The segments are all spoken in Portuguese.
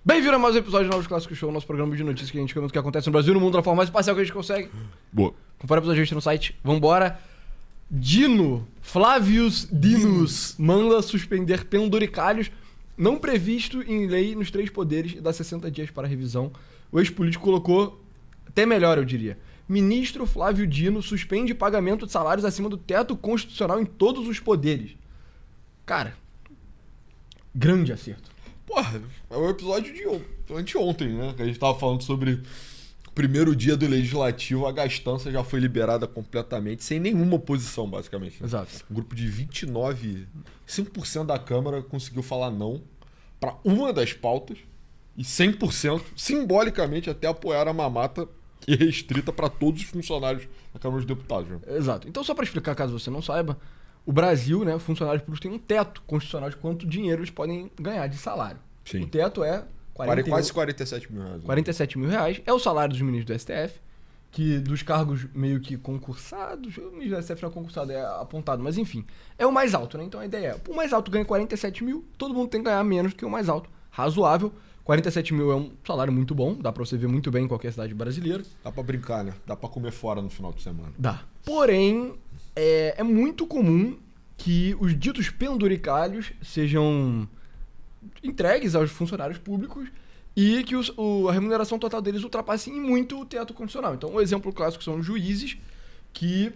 Bem-vindo a mais um episódio de Novos Clássicos Show, nosso programa de notícias que a gente comenta o que acontece no Brasil e no mundo da forma mais espacial que a gente consegue. Boa. Confere o episódio no site. Vambora. Dino, Flavius Dinus, manda suspender penduricalhos não previsto em lei nos 3 poderes e dá 60 dias para revisão. O ex-político colocou, até melhor eu diria, ministro Flávio Dino suspende pagamento de salários acima do teto constitucional em todos os poderes. Cara, grande acerto. Porra, é o episódio de anteontem, né? Que a gente tava falando sobre o primeiro dia do Legislativo, a gastança já foi liberada completamente, sem nenhuma oposição, basicamente. Exato. Um grupo de 5% da Câmara conseguiu falar não para uma das pautas e 100%, simbolicamente, até apoiar a mamata irrestrita para todos os funcionários da Câmara dos Deputados. Né? Exato. Então, só para explicar, caso você não saiba, o Brasil, né, funcionários públicos têm um teto constitucional de quanto dinheiro eles podem ganhar de salário. Sim. O teto é Quase 47 mil reais. 47 mil reais. É o salário dos ministros do STF, que dos cargos meio que concursados, o ministro do STF não é concursado, é apontado, mas enfim, é o mais alto, né? Então a ideia é, o mais alto ganha 47 mil, todo mundo tem que ganhar menos que o mais alto. Razoável. 47 mil é um salário muito bom, dá pra você ver muito bem em qualquer cidade brasileira. Dá pra brincar, né? Dá pra comer fora no final de semana. Dá. Porém, é muito comum que os ditos penduricalhos sejam entregues aos funcionários públicos e que a remuneração total deles ultrapasse em muito o teto constitucional. Então, o exemplo clássico são os juízes que,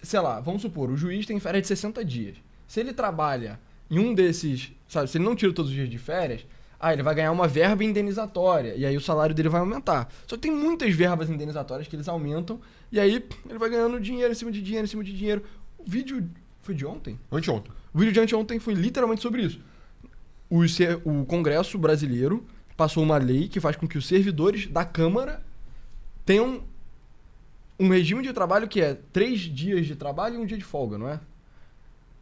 sei lá, vamos supor, o juiz tem férias de 60 dias. Se ele trabalha em um desses, sabe, se ele não tira todos os dias de férias, ele vai ganhar uma verba indenizatória, e aí o salário dele vai aumentar. Só que tem muitas verbas indenizatórias que eles aumentam, e aí ele vai ganhando dinheiro em cima de dinheiro, em cima de dinheiro. O vídeo foi de ontem? Anteontem. O vídeo de anteontem foi literalmente sobre isso. O Congresso brasileiro passou uma lei que faz com que os servidores da Câmara tenham um regime de trabalho que é 3 dias de trabalho e 1 dia de folga, não é?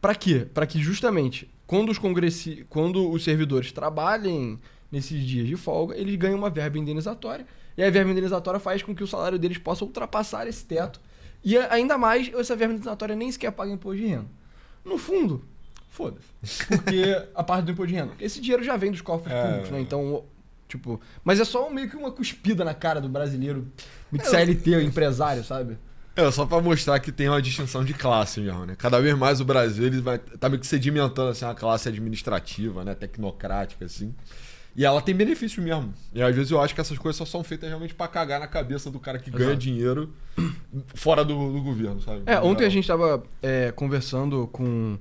Pra quê? Pra que justamente quando os servidores trabalhem nesses dias de folga, eles ganham uma verba indenizatória, e a verba indenizatória faz com que o salário deles possa ultrapassar esse teto, e ainda mais, essa verba indenizatória nem sequer paga imposto de renda. No fundo, foda-se. Porque a parte do imposto de renda. Esse dinheiro já vem dos cofres públicos, né? Então, tipo... Mas é só meio que uma cuspida na cara do brasileiro de CLT, empresário, sabe? Só pra mostrar que tem uma distinção de classe mesmo, né? Cada vez mais o Brasil ele tá meio que sedimentando assim, uma classe administrativa, né? Tecnocrática, assim. E ela tem benefício mesmo. E às vezes eu acho que essas coisas só são feitas realmente pra cagar na cabeça do cara que ganha dinheiro fora do governo, sabe? Ontem a gente tava conversando com um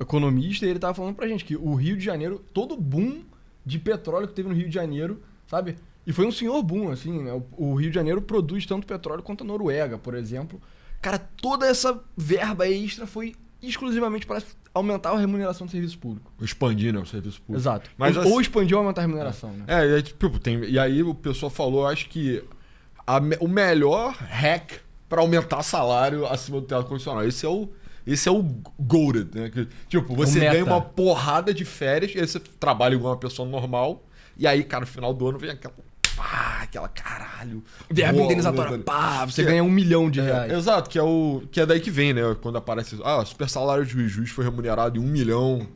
economista e ele tava falando pra gente que o Rio de Janeiro, todo o boom de petróleo que teve no Rio de Janeiro, sabe? E foi um senhor boom, assim, né? O Rio de Janeiro produz tanto petróleo quanto a Noruega, por exemplo. Cara, toda essa verba extra foi exclusivamente para aumentar a remuneração do serviço público. Expandir, né, o serviço público. Exato. Mas, ou expandir ou aumentar a remuneração, né? E aí o pessoal falou, acho que o melhor hack para aumentar salário acima do teto constitucional. Esse é o goated, né? Que, tipo, você ganha uma porrada de férias, e aí você trabalha igual uma pessoa normal, e aí, cara, no final do ano vem aquela caralho. Verba indenizatória, você ganha 1 milhão de reais. Exato, que é daí que vem, né? Quando aparece, super salário de juiz foi remunerado em 1 milhão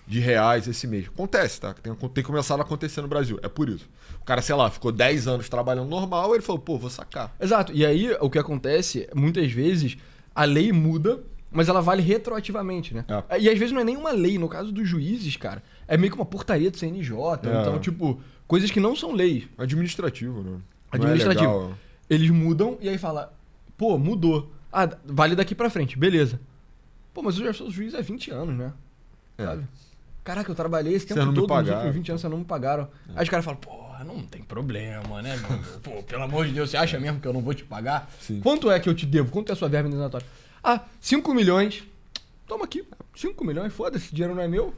de reais esse mês. Acontece, tá? Tem começado a acontecer no Brasil, é por isso. O cara, sei lá, ficou 10 anos trabalhando normal, ele falou, vou sacar. Exato, e aí o que acontece, muitas vezes, a lei muda, mas ela vale retroativamente, né? E às vezes não é nenhuma lei, no caso dos juízes, cara, é meio que uma portaria do CNJ, então, tipo, coisas que não são leis. Administrativo, né? Administrativo. Não é legal. Eles mudam e aí fala, mudou. Vale daqui pra frente, beleza. Mas eu já sou juiz há 20 anos, né? Sabe? Caraca, eu trabalhei esse tempo todo, nos últimos 20 anos, vocês não me pagaram. Aí os caras falam, não tem problema, né? Pelo amor de Deus, você acha mesmo que eu não vou te pagar? Sim. Quanto é que eu te devo? Quanto é a sua verba indenizatória? 5 milhões. Toma aqui, 5 milhões, foda-se, esse dinheiro não é meu.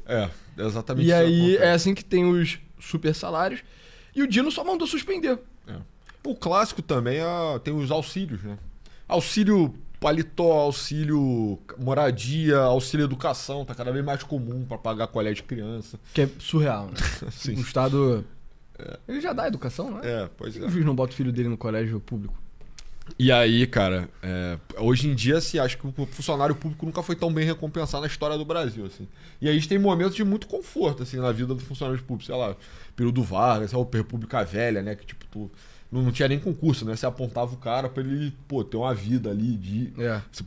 Exatamente isso. E aí acontece. é assim que tem os super salários. E o Dino só mandou suspender. O clássico também tem os auxílios, né? Auxílio paletó, auxílio moradia, auxílio educação, tá cada vez mais comum pra pagar colégio de criança. Que é surreal, né? Sim. O Estado... Ele já dá educação, né? Pois é. O juiz não bota o filho dele no colégio público. E aí, cara, hoje em dia, assim, acho que o funcionário público nunca foi tão bem recompensado na história do Brasil, assim. E aí a gente tem momentos de muito conforto, assim, na vida dos funcionários públicos, sei lá, período Vargas, sei lá, República Velha, né, que tipo, tu não tinha nem concurso, né, você apontava o cara pra ele, pô, ter uma vida ali,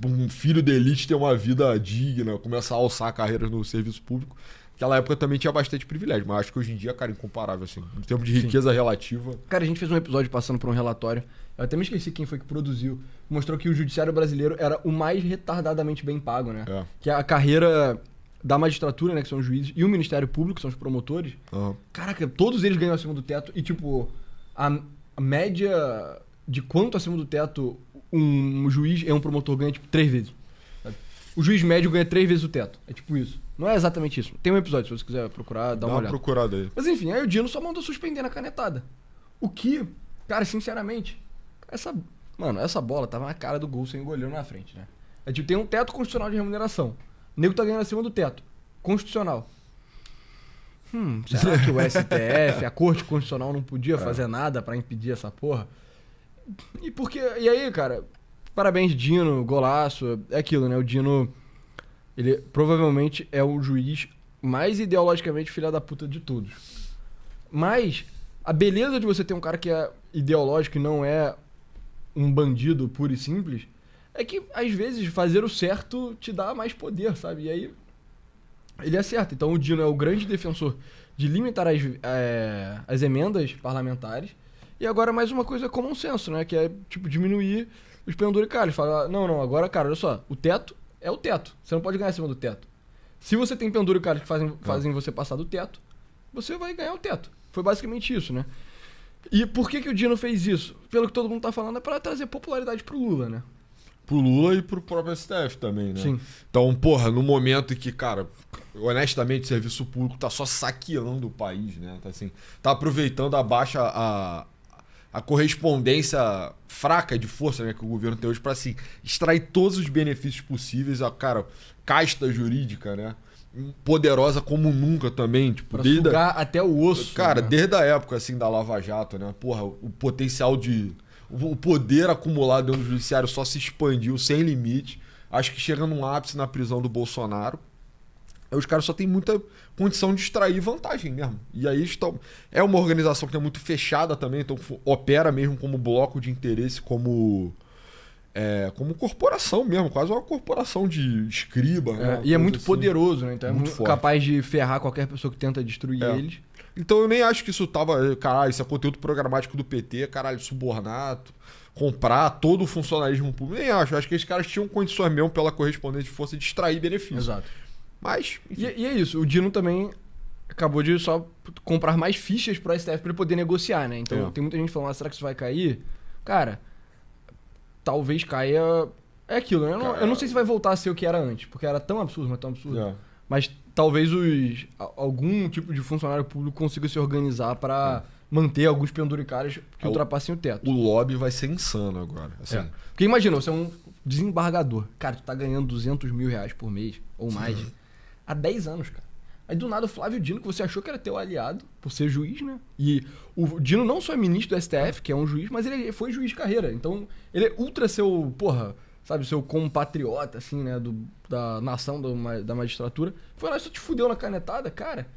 um filho de elite ter uma vida digna, começar a alçar carreiras no serviço público. Naquela época também tinha bastante privilégio, mas acho que hoje em dia, cara, incomparável, assim, em termos de riqueza relativa. Cara, a gente fez um episódio passando por um relatório, eu até me esqueci quem foi que produziu, mostrou que o judiciário brasileiro era o mais retardadamente bem pago, né? Que a carreira da magistratura, né, que são os juízes, e o Ministério Público, que são os promotores, caraca, todos eles ganham acima do teto e, tipo, a média de quanto acima do teto um juiz e um promotor ganha, tipo, 3 vezes. Sabe? O juiz médio ganha 3 vezes o teto. É tipo isso. Não é exatamente isso. Tem um episódio, se você quiser procurar, dá uma olhada. Procurada aí. Mas enfim, aí o Dino só mandou suspender na canetada. O que, cara, sinceramente, essa bola tava na cara do gol sem o goleiro na frente, né? É tipo, tem um teto constitucional de remuneração. O nego tá ganhando acima do teto. Constitucional. Será que o STF, a Corte Constitucional, não podia fazer nada pra impedir essa porra? E aí, cara, parabéns, Dino, golaço. É aquilo, né? O Dino, ele provavelmente é o juiz mais ideologicamente filha da puta de todos. Mas a beleza de você ter um cara que é ideológico e não é um bandido puro e simples é que, às vezes, fazer o certo te dá mais poder, sabe? E aí ele acerta. Então o Dino é o grande defensor de limitar as emendas parlamentares. E agora mais uma coisa common senso, né? Que é, tipo, diminuir os penduricalhos. Falar, não, agora, cara, olha só, o teto é o teto. Você não pode ganhar acima do teto. Se você tem penduricalhos que fazem você passar do teto, você vai ganhar o teto. Foi basicamente isso, né? E por que o Dino fez isso? Pelo que todo mundo tá falando, é pra trazer popularidade pro Lula, né? Pro Lula e pro próprio STF também, né? Sim. Então, porra, no momento em que, cara, honestamente, o serviço público tá só saqueando o país, né? Tá aproveitando a correspondência fraca de força, né, que o governo tem hoje pra, assim, extrair todos os benefícios possíveis. A, cara, casta jurídica, né? Poderosa como nunca também, tipo, pra sugar até o osso. Cara, né? Desde a época, assim, da Lava Jato, né? Porra, o potencial o poder acumulado dentro do judiciário só se expandiu sem limite. Acho que chega num ápice na prisão do Bolsonaro. Aí os caras só têm muita condição de extrair vantagem mesmo. E aí é uma organização que é muito fechada também, então opera mesmo como bloco de interesse, como corporação mesmo, quase uma corporação de escriba. Né? E é muito assim, poderoso, né? Então é muito capaz de ferrar qualquer pessoa que tenta destruir eles. Então eu nem acho que isso tava... Caralho, isso é conteúdo programático do PT, caralho, subornar, comprar todo o funcionalismo público. Nem acho. Acho que esses caras tinham condições mesmo pela correspondente de força de extrair benefício. Exato. Mas... E é isso. O Dino também acabou de só comprar mais fichas pro STF pra ele poder negociar, né? Então tem muita gente falando, será que isso vai cair? Cara, talvez caia... É aquilo, né? Eu não sei se vai voltar a ser o que era antes, porque era tão absurdo, mas tão absurdo. Mas talvez algum tipo de funcionário público consiga se organizar para manter alguns penduricários que ultrapassem o teto. O lobby vai ser insano agora. Assim. Porque imagina, você é um desembargador. Cara, tu tá ganhando 200 mil reais por mês, ou mais, há 10 anos, cara. Aí do nada o Flávio Dino, que você achou que era teu aliado, por ser juiz, né? E o Dino não só é ministro do STF, que é um juiz, mas ele foi juiz de carreira. Então ele é ultra seu, sabe, seu compatriota, assim, né, da nação da magistratura. Foi lá e só te fudeu na canetada, cara.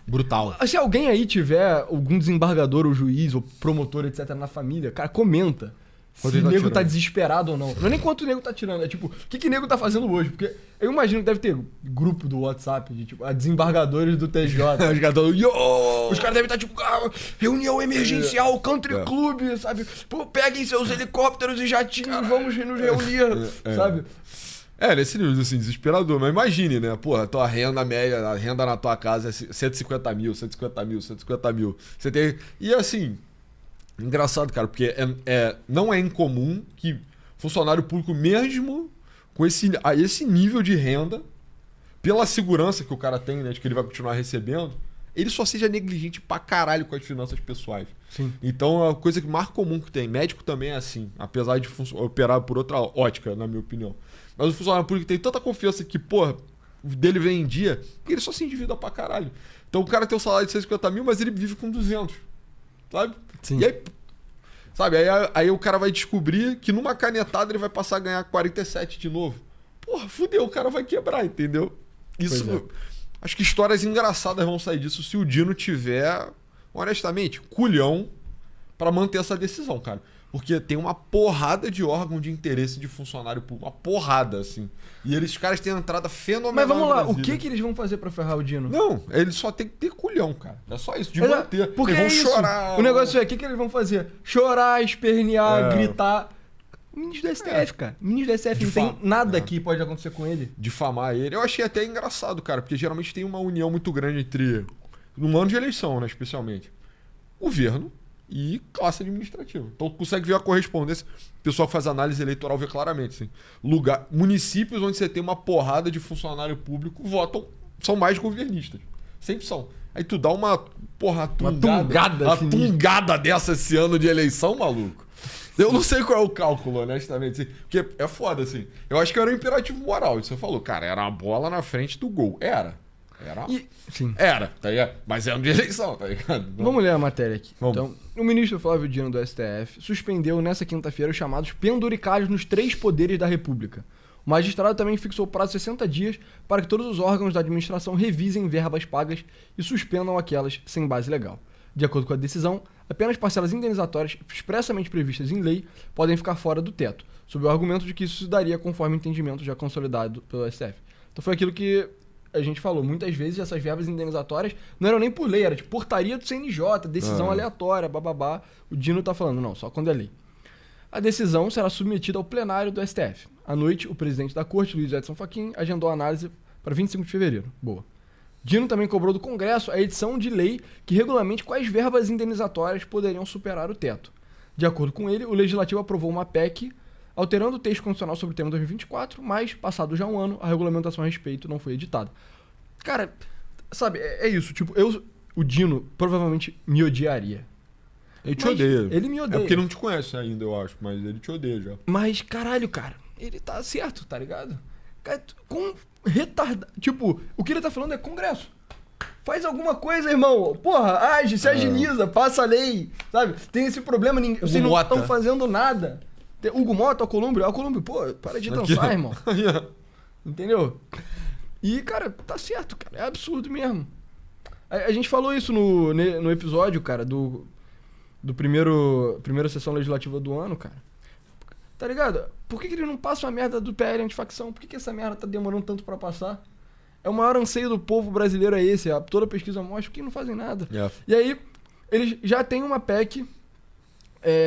Brutal. Se alguém aí tiver algum desembargador, ou juiz, ou promotor, etc, na família, cara, comenta. Se o nego tá desesperado ou não. Não é nem quanto o nego tá tirando, é tipo, o que o nego tá fazendo hoje? Porque eu imagino que deve ter grupo do WhatsApp de, tipo, desembargadores do TJ. Os caras devem estar, tipo, reunião emergencial, country club, sabe? Pô, peguem seus helicópteros e jatinhos, vamos nos reunir, sabe? Nesse nível, assim, desesperador. Mas imagine, né? Porra, a tua renda média, a renda na tua casa é 150 mil. Você tem... E assim... Engraçado, cara, porque não é incomum que funcionário público, mesmo com esse nível de renda, pela segurança que o cara tem, né, de que ele vai continuar recebendo, ele só seja negligente pra caralho com as finanças pessoais. Sim. Então é uma coisa que mais comum que tem. Médico também é assim, apesar de operar por outra ótica, na minha opinião. Mas o funcionário público tem tanta confiança que, porra, dele vem em dia, que ele só se endivida pra caralho. Então o cara tem um salário de 150 mil, mas ele vive com 200. Sabe? Sim. E aí, Sabe? Aí o cara vai descobrir que numa canetada ele vai passar a ganhar 47 de novo. Porra, fudeu, o cara vai quebrar, entendeu? Isso. Acho que histórias engraçadas vão sair disso se o Dino tiver, honestamente, culhão pra manter essa decisão, cara. Porque tem uma porrada de órgão de interesse de funcionário público. Uma porrada, assim. E os caras têm uma entrada fenomenal. Mas vamos lá, o que eles vão fazer pra ferrar o Dino? Não, eles só tem que ter culhão, cara. É só isso, de manter. Porque eles vão chorar. O negócio é, o que eles vão fazer? Chorar, espernear, gritar. O ministro do STF, cara. O ministro do STF não tem nada que pode acontecer com ele. Difamar ele. Eu achei até engraçado, cara, porque geralmente tem uma união muito grande entre, num ano de eleição, né, especialmente, governo e classe administrativa. Então consegue ver a correspondência. O pessoal que faz análise eleitoral vê claramente, assim. Municípios onde você tem uma porrada de funcionário público são mais governistas. Sempre são. Aí tu dá uma tungada dessa esse ano de eleição, maluco. Eu não sei qual é o cálculo, honestamente. Assim, porque é foda, assim. Eu acho que era um imperativo moral. Isso você falou, cara, era a bola na frente do gol. Sim. Era, tá ligado? Mas é ano de eleição, tá ligado? Vamos ler a matéria aqui. Vamos. Então, o ministro Flávio Dino do STF suspendeu nessa quinta-feira os chamados penduricalhos nos 3 poderes da República. O magistrado também fixou o prazo de 60 dias para que todos os órgãos da administração revisem verbas pagas e suspendam aquelas sem base legal. De acordo com a decisão, apenas parcelas indenizatórias expressamente previstas em lei podem ficar fora do teto, sob o argumento de que isso se daria conforme o entendimento já consolidado pelo STF. Então foi aquilo que a gente falou. Muitas vezes essas verbas indenizatórias não eram nem por lei, era tipo portaria do CNJ, decisão aleatória, bababá. O Dino tá falando, não, só quando é lei. A decisão será submetida ao plenário do STF. À noite, o presidente da corte, Luiz Edson Fachin, agendou a análise para 25 de fevereiro. Boa. Dino também cobrou do Congresso a edição de lei que regulamente quais verbas indenizatórias poderiam superar o teto. De acordo com ele, o Legislativo aprovou uma PEC alterando o texto constitucional sobre o tema 2024, mas, passado já um ano, a regulamentação a respeito não foi editada. Cara, sabe, é isso. Tipo, o Dino provavelmente me odiaria. Ele te odeia. Ele me odeia. É porque não te conhece ainda, eu acho, mas ele te odeia já. Mas, caralho, cara, ele tá certo, tá ligado? Cara, com retardado. Tipo, o que ele tá falando é Congresso. Faz alguma coisa, irmão. Porra, age, se agiliza, passa a lei. Sabe? Tem esse problema, vocês não estão fazendo nada. Tem Hugo Mota, Alcolumbre, pô, para de dançar, irmão. Entendeu? E, cara, tá certo, cara. É absurdo mesmo. A gente falou isso no episódio, cara, do primeira sessão legislativa do ano, cara. Tá ligado? Por que eles não passam a merda do PL antifacção? Por que essa merda tá demorando tanto pra passar? É o maior anseio do povo brasileiro é esse. Toda pesquisa mostra que não fazem nada. Yeah. E aí, eles já têm uma PEC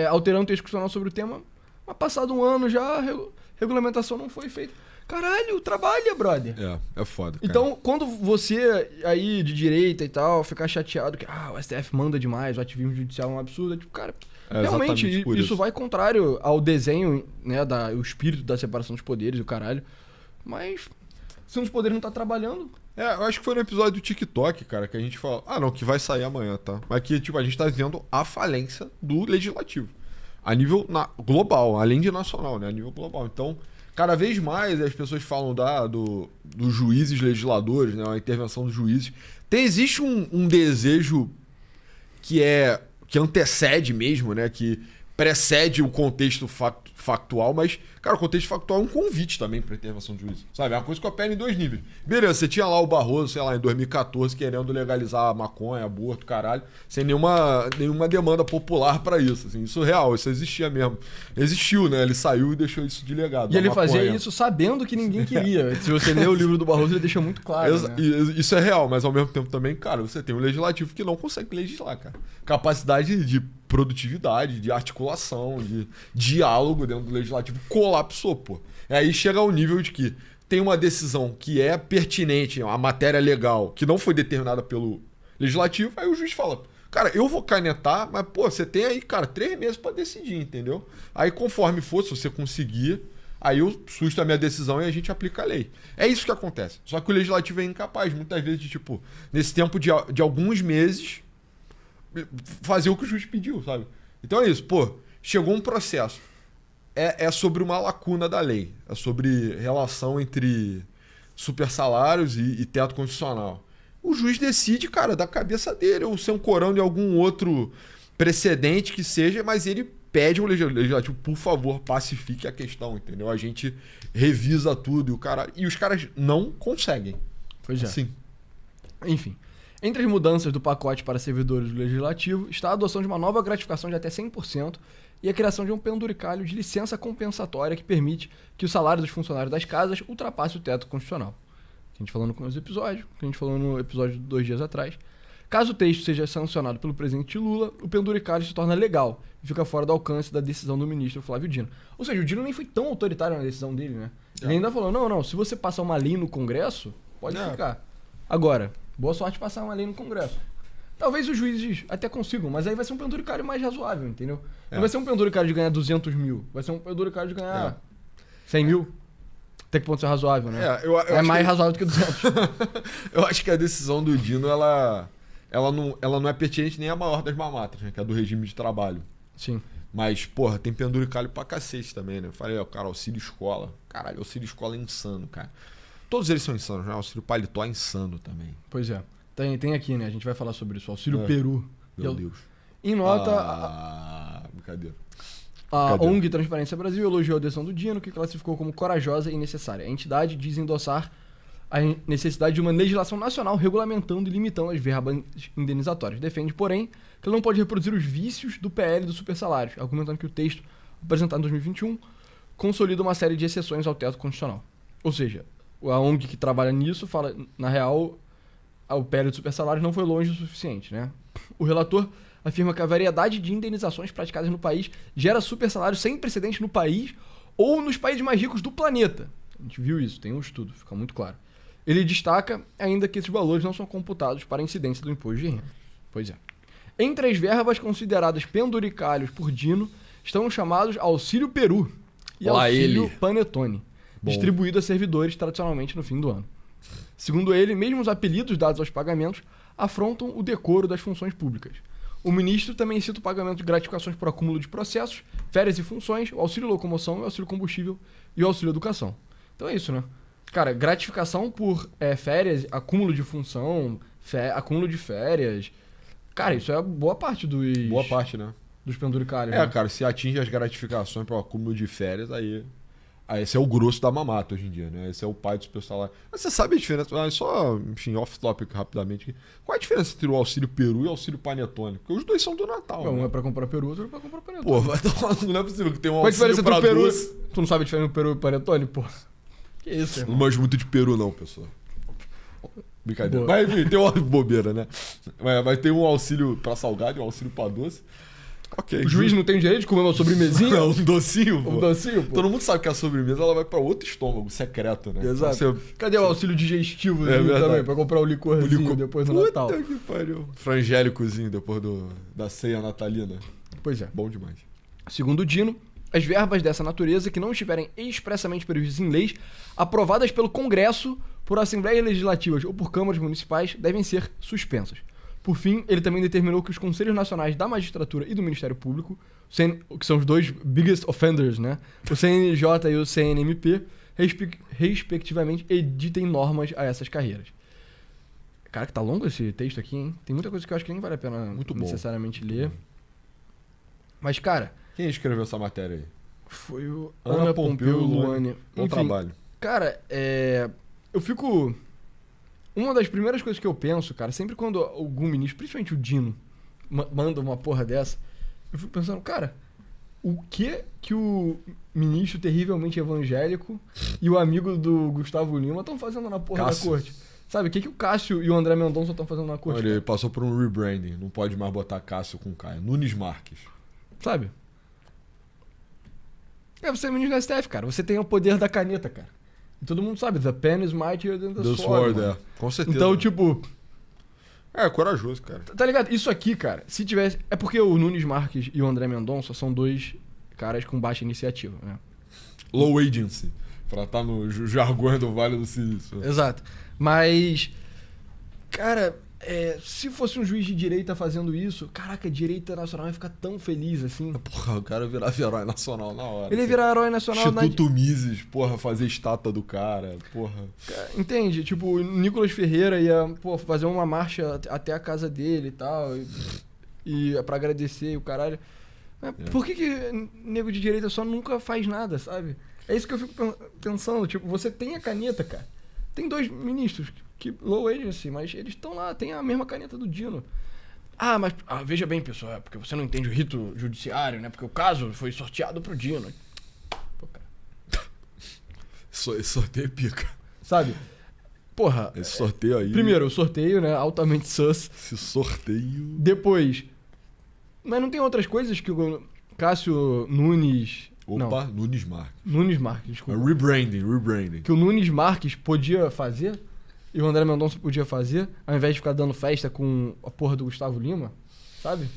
alterando o texto constitucional sobre o tema, mas passado um ano já a regulamentação não foi feita. Caralho, trabalha, brother. É foda, cara. Então, quando você aí de direita e tal, ficar chateado que o STF manda demais, o ativismo judicial é um absurdo, tipo, cara, realmente isso vai contrário ao desenho, né, o espírito da separação dos poderes e o caralho. Mas se um dos poderes não tá trabalhando... eu acho que foi no episódio do TikTok, cara, que a gente falou... não, que vai sair amanhã, tá? Mas que, tipo, a gente tá vendo a falência do legislativo. A nível global, além de nacional, né? A nível global. Então... Cada vez mais as pessoas falam dos juízes legisladores, né, a intervenção dos juízes. Existe um desejo que antecede mesmo, né, que precede o contexto factual, mas, cara, o contexto factual é um convite também para intervenção de juízes. Sabe? É uma coisa que opera em 2 níveis. Beleza, você tinha lá o Barroso, sei lá, em 2014, querendo legalizar a maconha, aborto, caralho, sem nenhuma demanda popular para isso. Assim, isso é real, isso existia mesmo. Existiu, né? Ele saiu e deixou isso de legado. E ele fazia isso sabendo que ninguém queria. Se você ler o livro do Barroso, ele deixa muito claro. Né? Isso é real, mas ao mesmo tempo também, cara, você tem um legislativo que não consegue legislar, cara. Capacidade de produtividade, de articulação, de diálogo dentro do legislativo colapsou, pô. E aí chega ao nível de que tem uma decisão que é pertinente, a matéria legal, que não foi determinada pelo legislativo, aí o juiz fala, cara, eu vou canetar, mas, pô, você tem aí, cara, 3 meses pra decidir, entendeu? Aí, conforme for, se você conseguir, aí eu susto a minha decisão e a gente aplica a lei. É isso que acontece. Só que o legislativo é incapaz, muitas vezes, de, tipo, nesse tempo de alguns meses, fazer o que o juiz pediu, sabe? Então é isso, pô, chegou um processo. É sobre uma lacuna da lei. É sobre relação entre supersalários e teto constitucional. O juiz decide, cara, da cabeça dele, ou ser um corão de algum outro precedente que seja, mas ele pede ao legislativo, por favor, pacifique a questão, entendeu? A gente revisa tudo e os caras não conseguem. Pois é. Sim. Enfim. Entre as mudanças do pacote para servidores do Legislativo está a adoção de uma nova gratificação de até 100% e a criação de um penduricalho de licença compensatória que permite que o salário dos funcionários das casas ultrapasse o teto constitucional. A gente falando com os episódios, que a gente falou no episódio de 2 dias atrás. Caso o texto seja sancionado pelo presidente Lula, o penduricalho se torna legal e fica fora do alcance da decisão do ministro Flávio Dino. Ou seja, o Dino nem foi tão autoritário na decisão dele, né? Ele ainda falou, não, se você passar uma lei no Congresso, pode ficar. Agora, boa sorte passar uma lei no Congresso. Talvez os juízes até consigam, mas aí vai ser um penduricário mais razoável, entendeu? Não vai ser um penduricário de ganhar 200 mil, vai ser um penduricário de ganhar 100 mil. Até que ponto isso é razoável, né? Eu é mais razoável do que 200. Eu acho que a decisão do Dino, ela não é pertinente nem a maior das mamatas, né? Que é a do regime de trabalho. Sim. Mas, porra, tem penduricalho pra cacete também, né? Eu falei, cara, auxílio escola. Caralho, auxílio escola é insano, cara. Todos eles são insanos, né? O auxílio paletó é insano também. Pois é. Tem aqui, né? A gente vai falar sobre isso. Auxílio Peru. Meu Deus. Em nota... Brincadeira. A ONG Transparência Brasil elogiou a decisão do Dino, que classificou como corajosa e necessária. A entidade diz endossar a necessidade de uma legislação nacional regulamentando e limitando as verbas indenizatórias. Defende, porém, que ela não pode reproduzir os vícios do PL dos supersalários, argumentando que o texto apresentado em 2021 consolida uma série de exceções ao teto constitucional. Ou seja, a ONG que trabalha nisso fala, na real, o PL dos supersalários não foi longe o suficiente, né? O relator afirma que a variedade de indenizações praticadas no país gera supersalários sem precedente no país ou nos países mais ricos do planeta. A gente viu isso, tem um estudo, fica muito claro. Ele destaca ainda que esses valores não são computados para a incidência do imposto de renda. Pois é. Entre as verbas consideradas penduricalhos por Dino estão os chamados Auxílio Peru e Auxílio Panetone, distribuído a servidores tradicionalmente no fim do ano. Segundo ele, mesmo os apelidos dados aos pagamentos afrontam o decoro das funções públicas. O ministro também cita o pagamento de gratificações por acúmulo de processos, férias e funções, o auxílio locomoção, o auxílio combustível e o auxílio educação. Então é isso, né? Cara, gratificação por férias, acúmulo de função, acúmulo de férias. Cara, isso é boa parte dos... Boa parte, né? Dos penduricários. Né? Cara, se atinge as gratificações para o acúmulo de férias, aí esse é o grosso da mamata hoje em dia, né? Esse é o pai do seu salário. Mas você sabe a diferença? Só, enfim, off-topic rapidamente. Qual é a diferença entre o auxílio Peru e o auxílio Panetone? Porque os dois são do Natal. Um né? é pra comprar Peru, outro é pra comprar Panetone. Pô, não é possível que tenha um auxílio pra doce. Qual a diferença entre o Peru? Tu não sabe a diferença entre Peru e Panetone? Pô, que isso, irmão? Não manjo muito de Peru não, pessoal. Brincadeira. Boa. Mas enfim, tem uma bobeira, né? Mas tem um auxílio pra salgado e um auxílio pra doce. Okay, o juiz não tem direito de comer uma sobremesinha? Não, um docinho, pô. Um docinho, pô. Todo mundo sabe que a sobremesa ela vai pra outro estômago secreto, né? Exato. Então, cadê o auxílio digestivo também? Pra comprar o licorzinho depois do Natal. Puta que pariu. Frangélicozinho depois da ceia natalina. Pois é. Bom demais. Segundo o Dino, as verbas dessa natureza que não estiverem expressamente previstas em leis aprovadas pelo Congresso, por Assembleias Legislativas ou por câmaras municipais devem ser suspensas. Por fim, ele também determinou que os Conselhos Nacionais da Magistratura e do Ministério Público, que são os dois biggest offenders, né? O CNJ e o CNMP, respectivamente, editem normas a essas carreiras. Cara, que tá longo esse texto aqui, hein? Tem muita coisa que eu acho que nem vale a pena necessariamente ler. Mas, cara... Quem escreveu essa matéria aí? Foi o Ana Pompeu Luane. Bom trabalho. Cara, eu fico... Uma das primeiras coisas que eu penso, cara, sempre quando algum ministro, principalmente o Dino, manda uma porra dessa, eu fico pensando, cara, o que o ministro terrivelmente evangélico e o amigo do Gustavo Lima estão fazendo na porra da corte? Sabe, o que o Cássio e o André Mendonça estão fazendo na corte? Olha, ele passou por um rebranding, não pode mais botar Cássio com Caio. Nunes Marques. Sabe? Você é ministro da STF, cara, você tem o poder da caneta, cara. E todo mundo sabe, the pen is mightier than the sword. Com certeza. Então, tipo... corajoso, cara. Tá ligado? Isso aqui, cara, se tivesse... É porque o Nunes Marques e o André Mendonça são dois caras com baixa iniciativa, né? Low agency. Pra estar no jargão do Vale do Silício. Exato. Mas... Cara... se fosse um juiz de direita fazendo isso, caraca, a direita nacional ia ficar tão feliz assim. Porra, o cara virava herói nacional na hora. Ele ia virar herói nacional Instituto Mises, porra, fazer estátua do cara, porra. Entende? Tipo, o Nicolas Ferreira ia, fazer uma marcha até a casa dele e tal. E pra agradecer o caralho. Por que nego de direita só nunca faz nada, sabe? É isso que eu fico pensando. Tipo, você tem a caneta, cara. Tem 2 ministros que low agency, mas eles estão lá, tem a mesma caneta do Dino. Mas veja bem, pessoal, é porque você não entende o rito judiciário, né? Porque o caso foi sorteado pro Dino. Pô, cara. Esse sorteio é pica. Sabe? Porra. Esse sorteio aí. Primeiro, o sorteio, né? Altamente sus. Esse sorteio. Depois. Mas não tem outras coisas que o Cássio Nunes. Opa, não. Nunes Marques. Nunes Marques, desculpa. Rebranding. Que o Nunes Marques podia fazer e o André Mendonça podia fazer, ao invés de ficar dando festa com a porra do Gustavo Lima, sabe?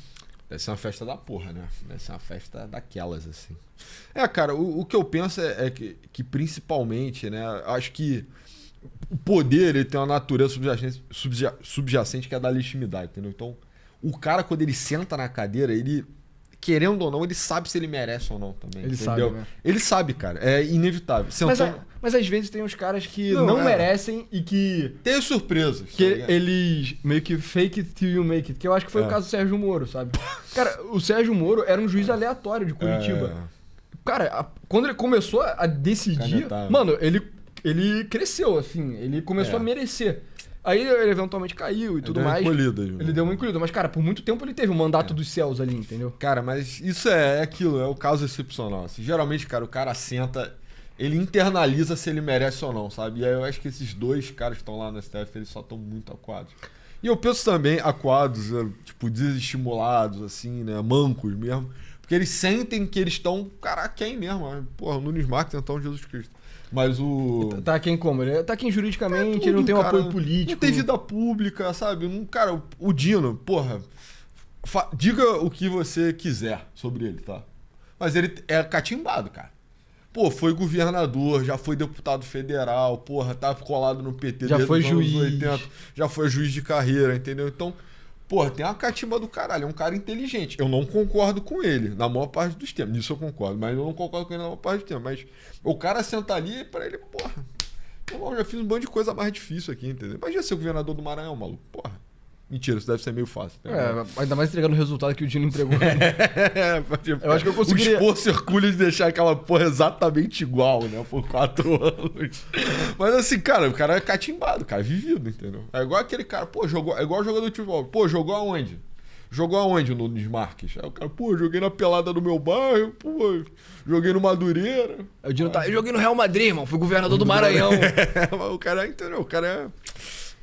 Deve ser uma festa da porra, né? Deve ser uma festa daquelas, assim. Cara, o que eu penso é que principalmente, né? Acho que o poder, ele tem uma natureza subjacente que é da legitimidade, entendeu? Então, o cara, quando ele senta na cadeira, ele, querendo ou não, ele sabe se ele merece ou não também. Ele entendeu? sabe, né? Ele sabe, cara. É inevitável. Mas às vezes tem uns caras que não merecem e que... Tem surpresas. Que eles meio que fake it till you make it. Que eu acho que foi o caso do Sérgio Moro, sabe? Cara, o Sérgio Moro era um juiz aleatório de Curitiba. Cara, quando ele começou a decidir... Mano, ele cresceu, assim. Ele começou a merecer. Aí ele eventualmente caiu e tudo mais. Ele deu uma encolhida. Mas, cara, por muito tempo ele teve o mandato dos céus ali, entendeu? Cara, mas isso é aquilo, é o caso excepcional. Assim, geralmente, cara, o cara senta, ele internaliza se ele merece ou não, sabe? E aí eu acho que esses 2 caras que estão lá no STF, eles só estão muito aquados. E eu penso também aquados, tipo, desestimulados, assim, né? Mancos mesmo. Porque eles sentem que eles estão, cara, quem mesmo? Porra, o Nunes Marques, então, Jesus Cristo. Mas o... Tá quem como? Ele tá quem juridicamente, tudo, ele não tem um apoio político. Não tem vida pública, sabe? Cara, o Dino, porra... Diga o que você quiser sobre ele, tá? Mas ele é catimbado, cara. Pô, foi governador, já foi deputado federal, porra, tá colado no PT já foi juiz. 80, já foi juiz de carreira, entendeu? Então... Porra, tem uma catimba do caralho, é um cara inteligente. Eu não concordo com ele na maior parte dos temas. Nisso eu concordo, mas eu não concordo com ele na maior parte dos temas. Mas o cara senta ali e pra ele, porra, eu já fiz um bando de coisa mais difícil aqui, entendeu? Imagina ser o governador do Maranhão, maluco. Porra. Mentira, isso deve ser meio fácil. Né? Ainda mais entregando o resultado que o Dino entregou. Eu acho que eu conseguiria... O esforço hercúleo de deixar aquela porra exatamente igual, né? Por 4 anos. Mas assim, cara, o cara é catimbado, cara, vivido, entendeu? É igual aquele cara, pô, jogou... É igual o jogador de futebol. Pô, jogou aonde? Jogou aonde o Nunes Marques? Aí o cara, pô, joguei na pelada do meu bairro, pô, joguei no Madureira. Aí o Dino tá, eu joguei no Real Madrid, irmão, fui governador do Maranhão. O cara, entendeu? O cara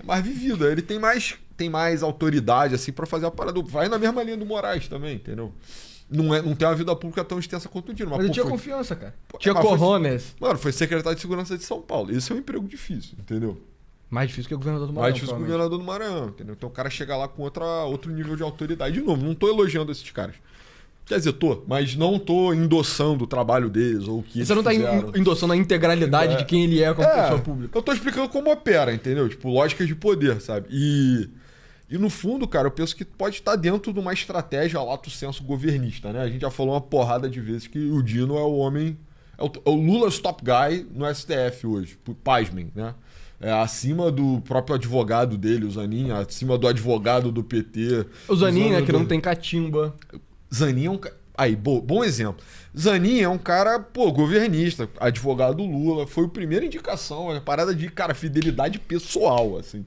é mais vivido, ele tem mais autoridade, assim, pra fazer a parada. Vai na mesma linha do Moraes também, entendeu? Não tem uma vida pública tão extensa quanto o Dino. Mas ele tinha confiança, cara. Tinha cojones. Mano, foi secretário de Segurança de São Paulo. Esse é um emprego difícil, entendeu? Mais difícil que o governador do Maranhão. Mais difícil que o governador do Maranhão, entendeu? Então o cara chega lá com outro nível de autoridade. De novo, não tô elogiando esses caras. Quer dizer, mas não tô endossando o trabalho deles ou o que Você não tá endossando a integralidade de quem ele é como pessoa pública. Eu tô explicando como opera, entendeu? Tipo, lógicas de poder, sabe? E no fundo, cara, eu penso que pode estar dentro de uma estratégia lato sensu governista, né? A gente já falou uma porrada de vezes que o Dino é o homem... É o Lula's top guy no STF hoje. Pasmem, né? É acima do próprio advogado dele, o Zanin, acima do advogado do PT. O Zanin, né, que não tem catimba. Zanin é um... Aí, bom exemplo. Zanin é um cara, pô, governista, advogado do Lula. Foi a primeira indicação, a parada de, cara, fidelidade pessoal, assim.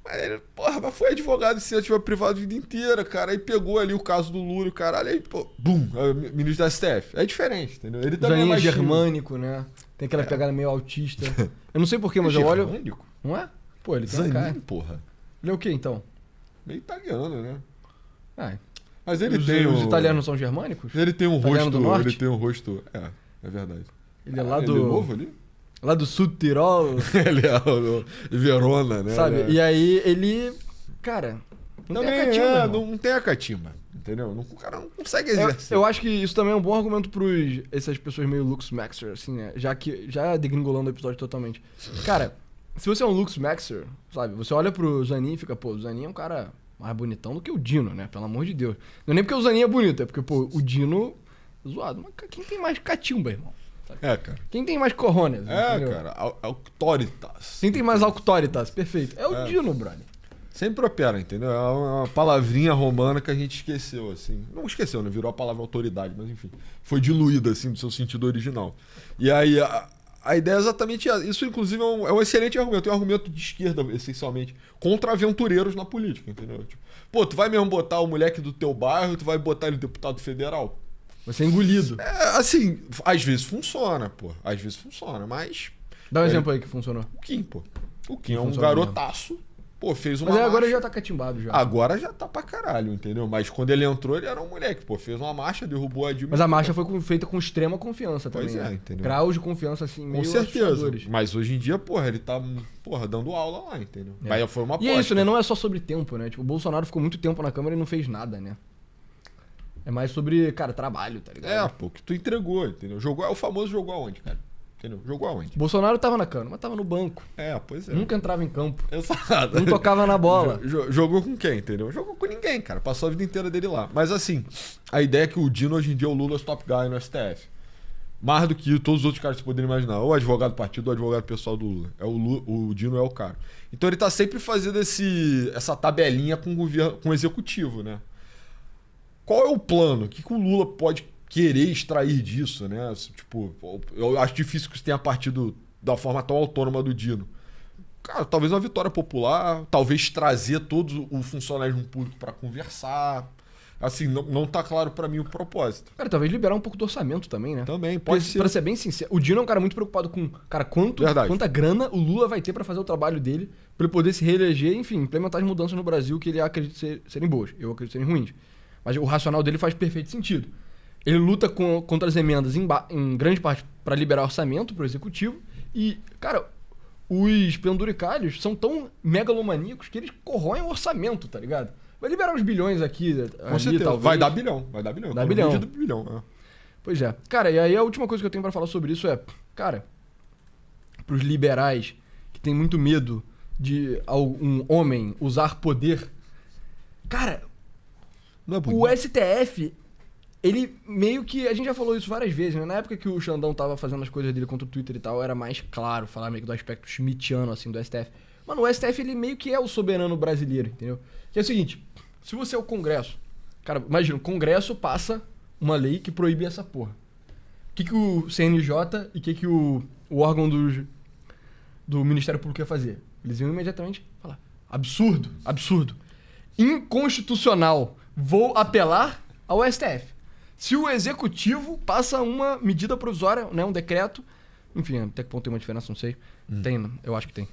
Mas foi advogado de iniciativa privada a vida inteira, cara. Aí pegou ali o caso do Lula, caralho, aí, pô, bum, ministro da STF. É diferente, entendeu? Ele também Zanin é germânico, né? Tem aquela pegada meio autista. Eu não sei porquê, mas eu olho... Germânico? Não é? Pô, ele tem Zanin, cara. porra. Ele é o quê, então? Meio italiano, né? Ah, mas ele os italianos são germânicos? Ele tem um Italiano rosto... do norte? Ele tem um rosto... É verdade. Ele é lá do... Ele é novo ali? Lá do sul do Tirol. Ele é o Verona, né? Sabe? E aí ele... Cara, não tem a catimba. Não tem a catimba, entendeu? O cara não consegue exercer. Eu acho que isso também é um bom argumento pros essas pessoas meio Lux Maxer, assim, né? Já degringolando o episódio totalmente. Cara, se você é um Lux Maxer, sabe? Você olha pro Zanin e fica, pô, o Zanin é um cara mais bonitão do que o Dino, né? Pelo amor de Deus. Não é nem porque o Zanin é bonito, é porque, pô, o Dino é zoado. Mas quem tem mais catimba, irmão? Sabe? Cara. Quem tem mais cojones? Cara, auctoritas. Quem tem mais auctoritas? Perfeito. É o Dino, brother. Sempre opera, entendeu? É uma palavrinha romana que a gente esqueceu, assim. Não esqueceu, né? Virou a palavra autoridade, mas enfim. Foi diluída, assim, do seu sentido original. E aí, a ideia é exatamente essa. Isso, inclusive, é um excelente argumento. É um argumento de esquerda, essencialmente, contra aventureiros na política, entendeu? Tipo, pô, tu vai mesmo botar o moleque do teu bairro, tu vai botar ele deputado federal? Vai ser engolido. Assim, às vezes funciona, pô. Às vezes funciona, mas... Dá um exemplo aí que funcionou. O Kim, pô. O Kim é um garotaço. Pô, fez uma Mas marcha. agora já tá catimbado já. Agora já tá pra caralho, entendeu? Mas quando ele entrou, ele era um moleque, pô. Fez uma marcha, derrubou a Dilma. Mas a marcha foi feita com extrema confiança também. Pois é, né? entendeu? Graus de confiança, assim, meio Com certeza. assustadores. Mas hoje em dia, porra, ele tá, porra, dando aula lá, entendeu? É. Mas foi uma E aposta. é isso, né? Não é só sobre tempo, né? Tipo, o Bolsonaro ficou muito tempo na Câmara e não fez nada, né? É mais sobre, cara, trabalho, tá ligado? É, pô, que tu entregou, entendeu? Jogou, é o famoso jogou aonde, cara? Entendeu? Jogou aonde? Bolsonaro tava na Câmara, mas tava no banco. É, pois é. Nunca entrava em campo. Exato. Não tocava na bola. Jogou com quem, entendeu? Jogou com ninguém, cara. Passou a vida inteira dele lá. Mas assim, a ideia é que o Dino hoje em dia é o Lula top guy no STF. Mais do que todos os outros caras que você poderia imaginar. Ou advogado do partido ou advogado pessoal do Lula. O Dino é o cara. Então ele tá sempre fazendo essa tabelinha com o executivo, né? Qual é o plano? O que o Lula pode querer extrair disso, né? Tipo, eu acho difícil que isso tenha partido da forma tão autônoma do Dino. Cara, talvez uma vitória popular, talvez trazer todo o funcionalismo público para conversar. Assim, não tá claro para mim o propósito. Cara, talvez liberar um pouco do orçamento também, né? Também, pode ser. Pra ser bem sincero, o Dino é um cara muito preocupado com, cara, quanta grana o Lula vai ter pra fazer o trabalho dele, pra ele poder se reeleger, enfim, implementar as mudanças no Brasil que ele acredita serem boas. Eu acredito serem ruins. Mas o racional dele faz perfeito sentido. Ele luta contra as emendas em grande parte para liberar orçamento pro executivo. E, cara, os penduricalhos são tão megalomaníacos que eles corroem o orçamento, tá ligado? Vai liberar uns bilhões aqui, com certeza. Talvez. Vai dar bilhão. Vai dar bilhão. Dá bilhão. bilhão. Pois é. Cara, e aí a última coisa que eu tenho pra falar sobre isso é... Cara, pros liberais que tem muito medo de um homem usar poder... Cara, Não é o STF... Ele meio que... A gente já falou isso várias vezes, né? Na época que o Xandão tava fazendo as coisas dele contra o Twitter e tal, era mais claro falar meio que do aspecto schmittiano, assim, do STF. Mano, o STF, ele meio que é o soberano brasileiro, entendeu? Que é o seguinte, se você é o Congresso... Cara, imagina, o Congresso passa uma lei que proíbe essa porra. O que o CNJ e o que o órgão do Ministério Público ia fazer? Eles iam imediatamente falar, absurdo, absurdo. Inconstitucional. Vou apelar ao STF. Se o executivo passa uma medida provisória, né, um decreto, enfim, até que ponto tem uma diferença, não sei. Tem, eu acho que tem.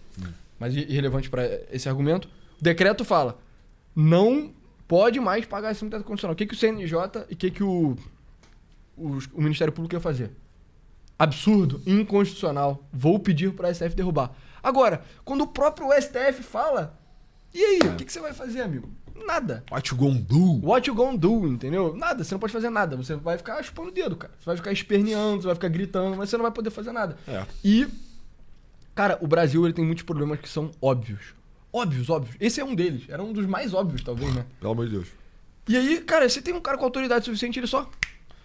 Mas irrelevante para esse argumento, o decreto fala, não pode mais pagar acima do teto constitucional. O que o CNJ e o que o Ministério Público ia fazer? Absurdo, inconstitucional, vou pedir para a STF derrubar. Agora, quando o próprio STF fala, e aí, o que você vai fazer, amigo? Nada. What you gonna do? What you gonna do, entendeu? Nada, você não pode fazer nada. Você vai ficar chupando o dedo, cara. Você vai ficar esperneando, você vai ficar gritando, mas você não vai poder fazer nada. É. E, cara, o Brasil ele tem muitos problemas que são óbvios. Óbvios. Esse é um deles. Era um dos mais óbvios, talvez, né? Pelo amor de Deus. E aí, cara, você tem um cara com autoridade suficiente, ele só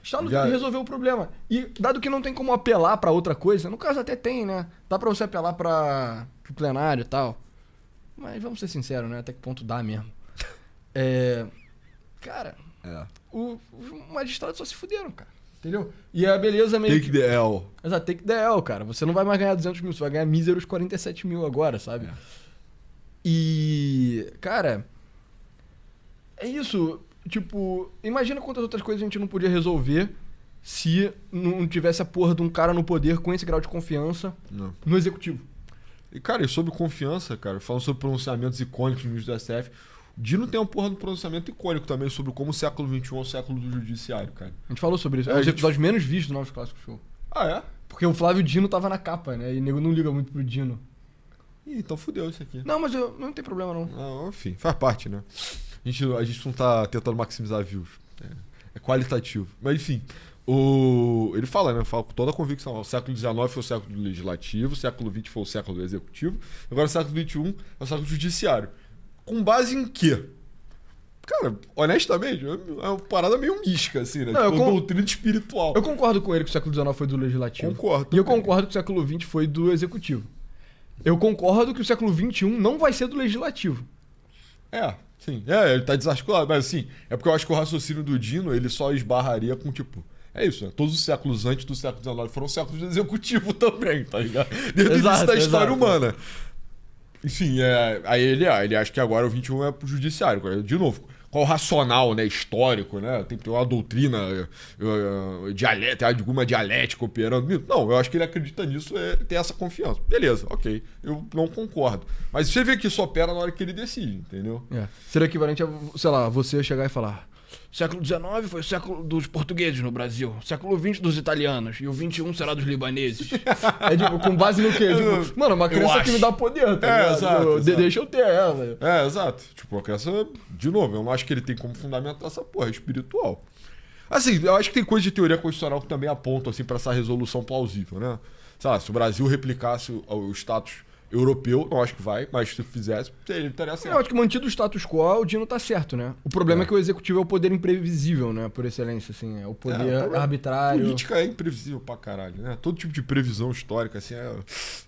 está no e resolveu o problema. E, dado que não tem como apelar pra outra coisa, no caso até tem, né? Dá pra você apelar pro plenário e tal. Mas vamos ser sinceros, né? Até que ponto dá mesmo. Cara, os magistrados só se fuderam, cara. Entendeu? E a beleza meio Take the L. Exato, take the L, cara. Você não vai mais ganhar 200 mil, você vai ganhar míseros 47 mil agora, sabe? E, cara, é isso. Tipo, imagina quantas outras coisas a gente não podia resolver se não tivesse a porra de um cara no poder com esse grau de confiança no executivo. E, cara, e sobre confiança, cara, falando sobre pronunciamentos icônicos no ministro do STF, o Dino tem uma porra de pronunciamento icônico também sobre como o século XXI é o século do judiciário, cara. A gente falou sobre isso. É um dos episódios menos vistos do nosso clássico show. Ah, é? Porque o Flávio Dino tava na capa, né? E o nego não liga muito pro Dino. Ih, então fudeu isso aqui. Não, mas não tem problema, não. Não, enfim, faz parte, né? A gente não tá tentando maximizar views. É qualitativo. Mas, enfim, ele fala, né? Fala com toda a convicção. O século XIX foi o século do legislativo, o século XX foi o século do executivo, agora o século XXI é o século do judiciário. Com base em quê? Cara, honestamente, é uma parada meio mística, assim, né? Não, tipo, doutrina espiritual. Eu concordo com ele que o século XIX foi do legislativo. Concordo. E eu concordo que o século XX foi do executivo. Eu concordo que o século XXI não vai ser do legislativo. Sim. Ele tá desarticulado, mas assim, é porque eu acho que o raciocínio do Dino, ele só esbarraria com, tipo, é isso, né? Todos os séculos antes do século XIX foram séculos de executivo também, tá ligado? Desde o início da história humana. Enfim, aí ele acha que agora o 21 é pro judiciário. De novo, qual o racional, né, histórico, né? Tem que ter uma doutrina dialética, alguma dialética operando. Não, eu acho que ele acredita nisso, tem essa confiança. Beleza, ok. Eu não concordo. Mas você vê que isso opera na hora que ele decide, entendeu? Seria equivalente a, sei lá, você chegar e falar: século XIX foi o século dos portugueses no Brasil, século XX dos italianos, e o XXI será dos libaneses. Tipo, com base no quê? Tipo, mano, uma criança que me dá poder, tá ligado? Exato. Deixa eu ter ela. Exato. Tipo, a criança, de novo, eu não acho que ele tem como fundamentar essa porra, é espiritual. Assim, eu acho que tem coisa de teoria constitucional que também apontam, assim, pra essa resolução plausível, né? Sei lá, se o Brasil replicasse o status europeu, não acho que vai, mas se fizesse, ele estaria certo. Eu acho que mantido o status quo, o Dino tá certo, né? O problema é que o executivo é o poder imprevisível, né? Por excelência, assim. É o poder arbitrário. Política é imprevisível pra caralho, né? Todo tipo de previsão histórica, assim, é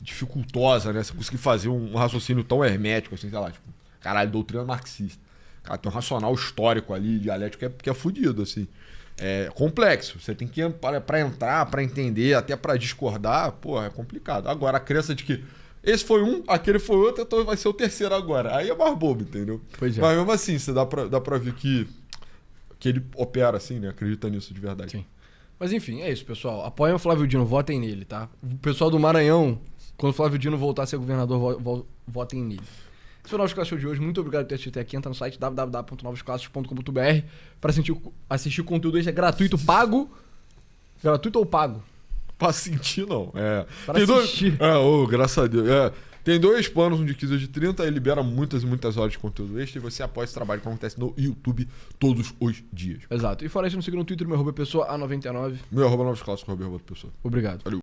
dificultosa, né? Você conseguir fazer um raciocínio tão hermético, assim, sei lá, tipo, caralho, doutrina marxista. Cara, tem um racional histórico ali, dialético, que é fudido, assim. É complexo. Você tem que, pra entrar, pra entender, até pra discordar, porra, é complicado. Agora, a crença de que esse foi um, aquele foi outro, então vai ser o terceiro agora. Aí é mais bobo, entendeu? Pois é. Mas mesmo assim, você dá pra ver que ele opera assim, né? Acredita nisso de verdade. Sim. Mas enfim, é isso, pessoal. Apoiem o Flávio Dino, votem nele, tá? O pessoal do Maranhão, quando o Flávio Dino voltar a ser governador, votem nele. Esse foi o Novos Clássicos de hoje. Muito obrigado por ter assistido até aqui. Entra no site www.novosclassicos.com.br para assistir o conteúdo extra gratuito, pago. Gratuito ou pago? Pra sentir, não. Para assistir. Graças a Deus. Tem 2 planos, um de 15 e de 30, e libera muitas e muitas horas de conteúdo extra, e você apoia esse trabalho que acontece no YouTube todos os dias. Exato. E fora isso, nos siga no Twitter, meu @pessoa A99. Meu @novosclassicos, @pessoa. Obrigado. Valeu.